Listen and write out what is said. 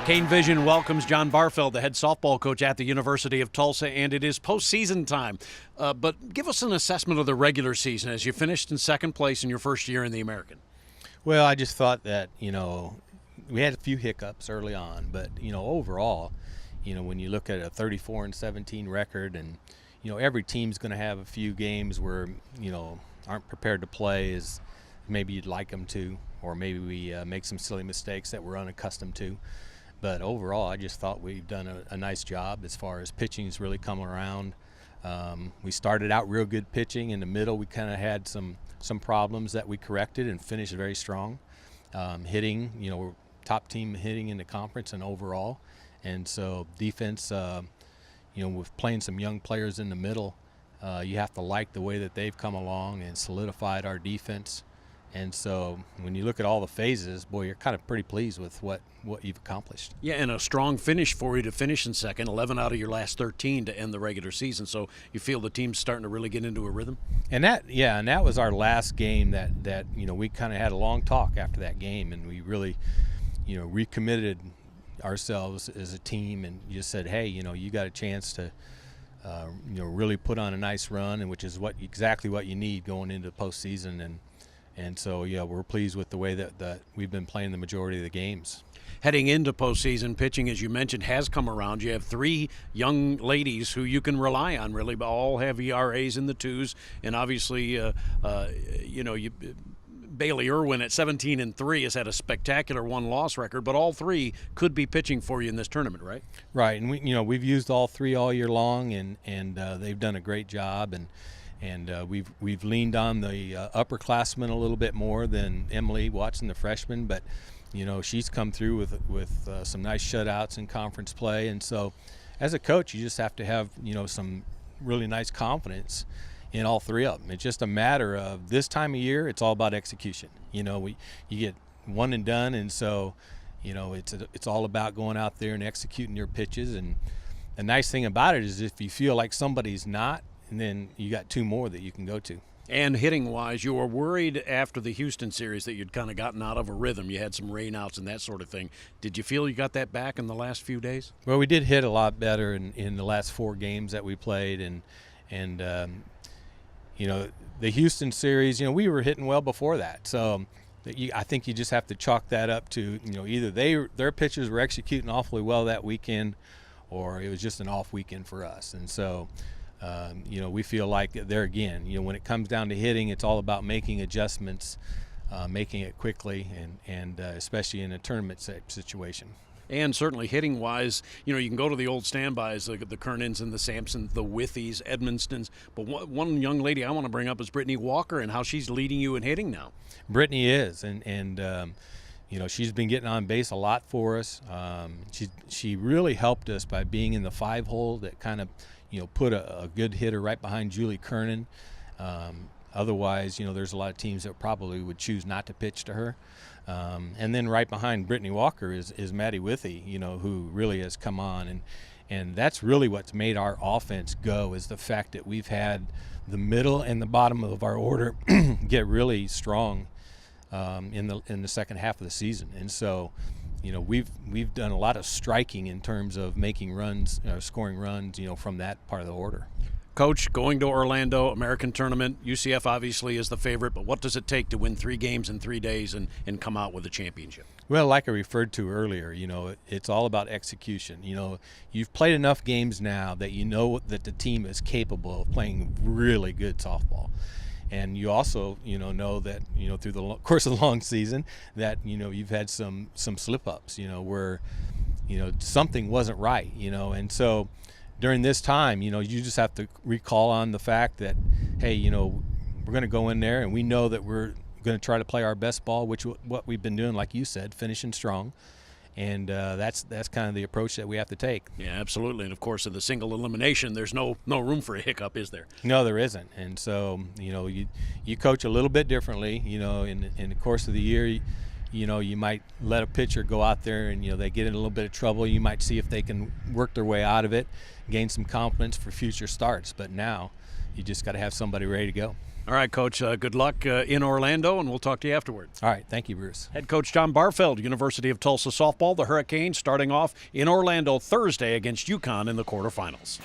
Kane Vision welcomes John Barfeld, the head softball coach at the University of Tulsa, and it is postseason time. But give us an assessment of the regular season as you finished in second place in your first year in the American. Well, I just thought that, we had a few hiccups early on, but, overall, when you look at a 34-17 record and, every team's going to have a few games where, aren't prepared to play as maybe you'd like them to, or maybe we make some silly mistakes that we're unaccustomed to. But overall, I just thought we've done a nice job as far as pitching's really come around. We started out real good pitching. In the middle, we kind of had some problems that we corrected and finished very strong. Hitting, we're top team hitting in the conference and overall. And so defense, with playing some young players in the middle, you have to like the way that they've come along and solidified our defense. And so when you look at all the phases, boy, you're kind of pretty pleased with what you've accomplished. Yeah, and a strong finish for you to finish in second, 11 out of your last 13 to end the regular season. So you feel the team's starting to really get into a rhythm? And that was our last game that we kind of had a long talk after that game, and we really, recommitted ourselves as a team and just said, hey, you got a chance to really put on a nice run, and which is exactly what you need going into the postseason. And so, we're pleased with the way that we've been playing the majority of the games. Heading into postseason, pitching, as you mentioned, has come around. You have three young ladies who you can rely on, really, but all have ERAs in the twos. And obviously, Bailey Irwin at 17-3 has had a spectacular one-loss record, but all three could be pitching for you in this tournament, right? Right, and we've used all three all year long, and they've done a great job. And we've leaned on the upperclassmen a little bit more than Emily Watson, the freshman, but she's come through with some nice shutouts in conference play. And so, as a coach, you just have to have some really nice confidence in all three of them. It's just a matter of this time of year. It's all about execution. You get one and done, and so it's all about going out there and executing your pitches. And the nice thing about it is if you feel like somebody's not, and then you got two more that you can go to. And hitting-wise, you were worried after the Houston series that you'd kind of gotten out of a rhythm. You had some rainouts and that sort of thing. Did you feel you got that back in the last few days? Well, we did hit a lot better in the last four games that we played, and the Houston series, we were hitting well before that. So I think you just have to chalk that up to either their pitchers were executing awfully well that weekend, or it was just an off weekend for us. And so. We feel like there again, when it comes down to hitting, it's all about making adjustments, making it quickly, and especially in a tournament situation. And certainly hitting-wise, you can go to the old standbys, the Kernans and the Sampsons, the Withies, Edmonstons. But one young lady I want to bring up is Brittany Walker and how she's leading you in hitting now. Brittany is, and she's been getting on base a lot for us. She really helped us by being in the 5-hole that kind of put a good hitter right behind Julie Kernan. Otherwise, there's a lot of teams that probably would choose not to pitch to her. And then right behind Brittany Walker is Maddie Withy, who really has come on. And that's really what's made our offense go, is the fact that we've had the middle and the bottom of our order get really strong in the second half of the season. And so, we've done a lot of striking in terms of making runs, scoring runs, from that part of the order. Coach, going to Orlando, American tournament, UCF obviously is the favorite, but what does it take to win 3 games in 3 days and come out with a championship? Well, like I referred to earlier, it's all about execution. You've played enough games now that that the team is capable of playing really good softball. And you also, know that, through the course of the long season that, you've had some slip-ups, where, something wasn't right, And so during this time, you just have to recall on the fact that, hey, we're going to go in there and we know that we're going to try to play our best ball, which what we've been doing, like you said, finishing strong. And that's kind of the approach that we have to take. Yeah, absolutely. And, of course, in the single elimination, there's no room for a hiccup, is there? No, there isn't. And so, you coach a little bit differently. In the course of the year, you might let a pitcher go out there and, they get in a little bit of trouble. You might see if they can work their way out of it, gain some confidence for future starts. But now you just got to have somebody ready to go. All right, Coach, good luck in Orlando, and we'll talk to you afterward. All right. Thank you, Bruce. Head coach John Barfeld, University of Tulsa softball. The Hurricanes starting off in Orlando Thursday against UConn in the quarterfinals.